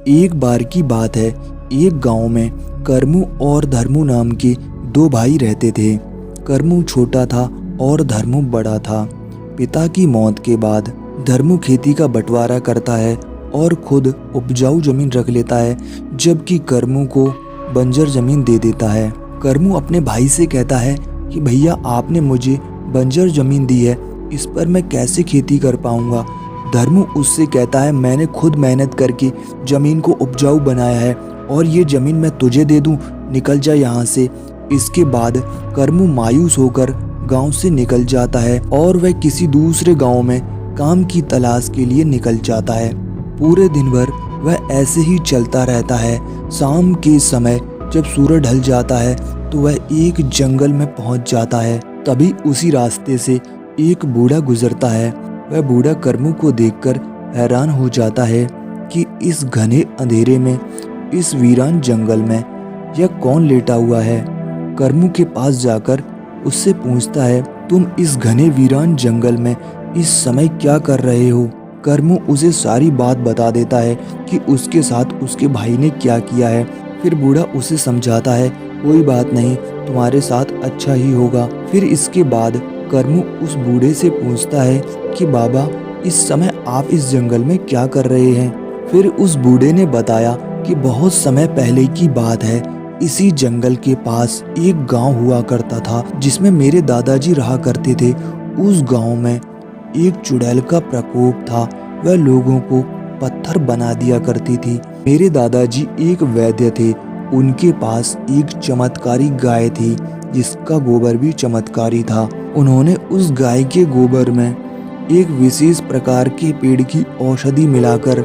एक बार की बात है, एक गांव में करमू और धर्मू नाम के दो भाई रहते थे। करमू छोटा था और धर्मू बड़ा था। पिता की मौत के बाद धर्मू खेती का बंटवारा करता है और खुद उपजाऊ जमीन रख लेता है, जबकि करमू को बंजर जमीन दे देता है। करमू अपने भाई से कहता है कि भैया, आपने मुझे बंजर जमीन दी है, इस पर मैं कैसे खेती कर पाऊंगा। धर्मू उससे कहता है, मैंने खुद मेहनत करके जमीन को उपजाऊ बनाया है और ये जमीन मैं तुझे दे दूं, निकल जा यहाँ से। इसके बाद करमू मायूस होकर गांव से निकल जाता है और वह किसी दूसरे गांव में काम की तलाश के लिए निकल जाता है। पूरे दिन भर वह ऐसे ही चलता रहता है। शाम के समय जब सूरज ढल जाता है तो वह एक जंगल में पहुंच जाता है। तभी उसी रास्ते से एक बूढ़ा गुजरता है। वह बूढ़ा करमू को देखकर हैरान हो जाता है कि इस घने अंधेरे में, इस वीरान जंगल में यह कौन लेटा हुआ है। करमू के पास जाकर उससे पूछता है, तुम इस घने वीरान जंगल में इस समय क्या कर रहे हो। करमू उसे सारी बात बता देता है कि उसके साथ उसके भाई ने क्या किया है। फिर बूढ़ा उसे समझाता है, कोई बात नहीं, तुम्हारे साथ अच्छा ही होगा। फिर इसके बाद करमू उस बूढ़े से पूछता है कि बाबा, इस समय आप इस जंगल में क्या कर रहे हैं। फिर उस बूढ़े ने बताया कि बहुत समय पहले की बात है, इसी जंगल के पास एक गांव हुआ करता था जिसमें मेरे दादाजी रहा करते थे। उस गांव में एक चुड़ैल का प्रकोप था। वह लोगों को पत्थर बना दिया करती थी। मेरे दादाजी एक वैद्य थे। उनके पास एक चमत्कारी गाय थी जिसका गोबर भी चमत्कारी था। उन्होंने उस गाय के गोबर में एक विशेष प्रकार के पेड़ की औषधि मिलाकर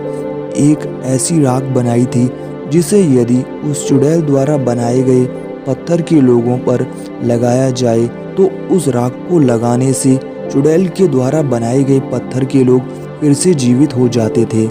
एक ऐसी राख बनाई थी जिसे यदि उस चुड़ैल द्वारा बनाए गए पत्थर के लोगों पर लगाया जाए तो उस राख को लगाने से चुड़ैल के द्वारा बनाए गए पत्थर के लोग फिर से जीवित हो जाते थे।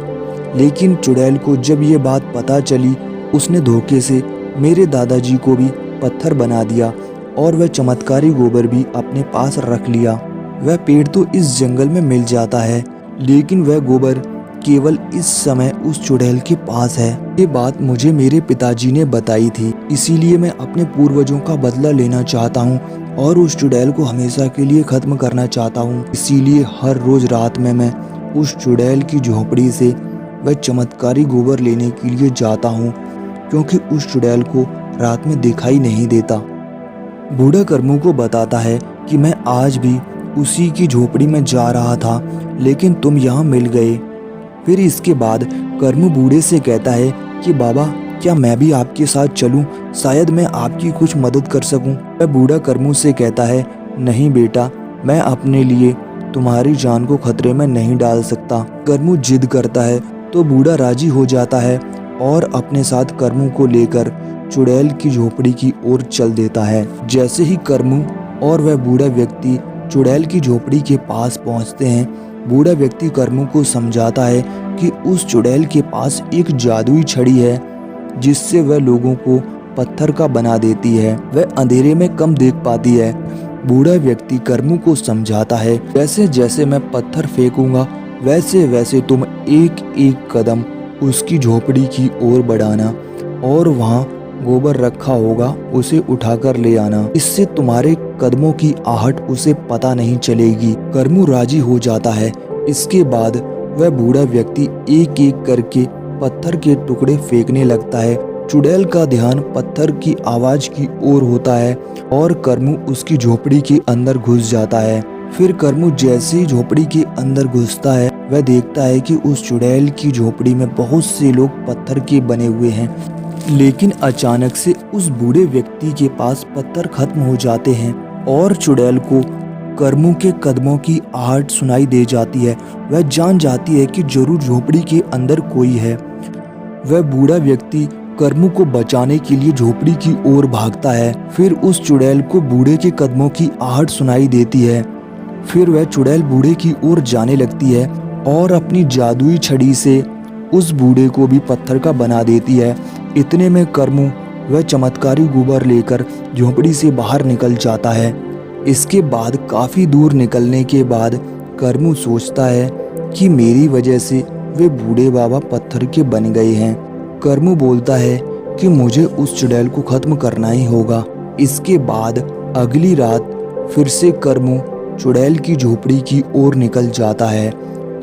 लेकिन चुड़ैल को जब ये बात पता चली, उसने धोखे से मेरे दादाजी को भी पत्थर बना दिया और वह चमत्कारी गोबर भी अपने पास रख लिया। वह पेड़ तो इस जंगल में मिल जाता है, लेकिन वह गोबर केवल इस समय उस चुड़ैल के पास है। ये बात मुझे मेरे पिताजी ने बताई थी, इसीलिए मैं अपने पूर्वजों का बदला लेना चाहता हूँ और उस चुड़ैल को हमेशा के लिए खत्म करना चाहता हूँ। इसीलिए हर रोज रात में मैं उस चुड़ैल की झोपड़ी से वह चमत्कारी गोबर लेने के लिए जाता हूँ, क्योंकि उस चुड़ैल को रात में दिखाई नहीं देता। बूढ़ा करमू को बताता है कि मैं आज भी उसी की झोपड़ी में जा रहा था, लेकिन तुम यहाँ मिल गए। फिर इसके बाद करमू बूढ़े से कहता है कि बाबा, क्या मैं भी आपके साथ चलूं? शायद मैं आपकी कुछ मदद कर सकूं। वह बूढ़ा करमू से कहता है, नहीं बेटा, मैं अपने लिए तुम्हारी जान को खतरे में नहीं डाल सकता। करमू जिद करता है तो बूढ़ा राजी हो जाता है और अपने साथ करमू को लेकर चुड़ैल की झोपड़ी की ओर चल देता है। जैसे ही करमू और वह बूढ़ा व्यक्ति चुड़ैल की झोपड़ी के पास पहुंचते हैं, बूढ़ा व्यक्ति करमू को समझाता है कि उस चुड़ैल के पास एक जादुई छड़ी है जिससे वह लोगों को पत्थर का बना देती है। वह अंधेरे में कम देख पाती है। बूढ़ा व्यक्ति करमू को समझाता है, जैसे जैसे मैं पत्थर फेंकूंगा वैसे वैसे तुम एक एक कदम उसकी झोपड़ी की ओर बढ़ाना और वहाँ गोबर रखा होगा उसे उठाकर ले आना। इससे तुम्हारे कदमों की आहट उसे पता नहीं चलेगी। करमू राजी हो जाता है। इसके बाद वह बूढ़ा व्यक्ति एक एक करके पत्थर के टुकड़े फेंकने लगता है। चुड़ैल का ध्यान पत्थर की आवाज की ओर होता है और करमू उसकी झोपड़ी के अंदर घुस जाता है। फिर करमू जैसे ही झोपड़ी के अंदर घुसता है, वह देखता है कि उस चुड़ैल की झोपड़ी में बहुत से लोग पत्थर के बने हुए हैं। लेकिन अचानक से उस बूढ़े व्यक्ति के पास पत्थर खत्म हो जाते हैं और चुड़ैल को करमू के कदमों की आहट सुनाई दे जाती है। वह जान जाती है कि जरूर झोपड़ी के अंदर कोई है। वह बूढ़ा व्यक्ति करमू को बचाने के लिए झोपड़ी की ओर भागता है। फिर उस चुड़ैल को बूढ़े के कदमों की आहट सुनाई देती है। फिर वह चुड़ैल बूढ़े की ओर जाने लगती है और अपनी जादुई छड़ी से उस बूढ़े को भी पत्थर का बना देती है। इतने में करमू वह चमत्कारी गोबर लेकर झोपड़ी से बाहर निकल जाता है। इसके बाद काफी दूर निकलने के बाद करमू सोचता है कि मेरी वजह से वे बूढ़े बाबा पत्थर के बन गए हैं करमू बोलता है कि मुझे उस चुड़ैल को खत्म करना ही होगा। इसके बाद अगली रात फिर से करमू चुड़ैल की झोपड़ी की ओर निकल जाता है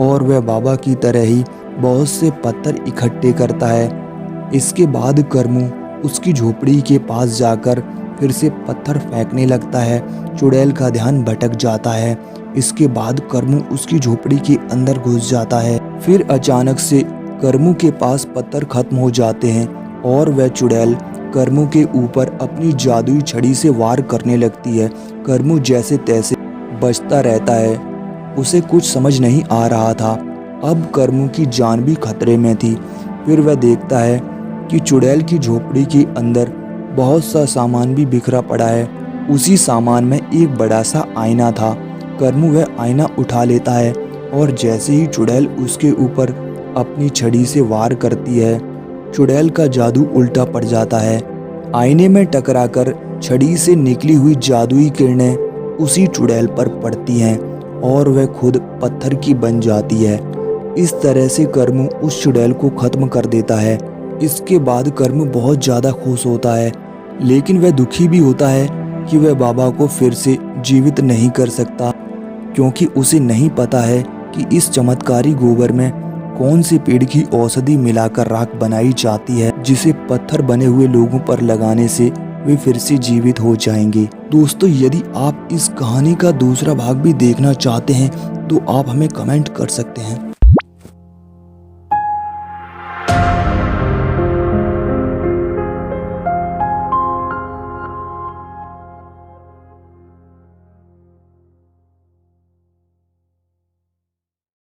और वह बाबा की तरह ही बहुत से पत्थर इकट्ठे करता है। इसके बाद करमू उसकी झोपड़ी के पास जाकर फिर से पत्थर फेंकने लगता है। चुड़ैल का ध्यान भटक जाता है। इसके बाद करमू उसकी झोपड़ी के अंदर घुस जाता है। फिर अचानक से करमू के पास पत्थर खत्म हो जाते हैं और वह चुड़ैल करमू के ऊपर अपनी जादुई छड़ी से वार करने लगती है। करमू जैसे तैसे बचता रहता है। उसे कुछ समझ नहीं आ रहा था। अब करमू की जान भी खतरे में थी। फिर वह देखता है कि चुड़ैल की झोपड़ी के अंदर बहुत सा सामान भी बिखरा पड़ा है। उसी सामान में एक बड़ा सा आईना था। करमू वह आईना उठा लेता है और जैसे ही चुड़ैल उसके ऊपर अपनी छड़ी से वार करती है, चुड़ैल का जादू उल्टा पड़ जाता है। आईने में टकराकर छड़ी से निकली हुई जादुई किरणें उसी चुड़ैल पर पड़ती हैं और वह खुद पत्थर की बन जाती है। इस तरह से करमू उस चुड़ैल को खत्म कर देता है। इसके बाद करमू बहुत ज़्यादा खुश होता है, लेकिन वह दुखी भी होता है कि वह बाबा को फिर से जीवित नहीं कर सकता, क्योंकि उसे नहीं पता है कि इस चमत्कारी गोबर में कौन से पेड़ की औषधि मिलाकर राख बनाई जाती है, जिसे पत्थर बने हुए लोगों पर लगाने से वे फिर से जीवित हो जाएंगे। दोस्तों, यदि आप इस कहानी का दूसरा भाग भी देखना चाहते हैं तो आप हमें कमेंट कर सकते हैं।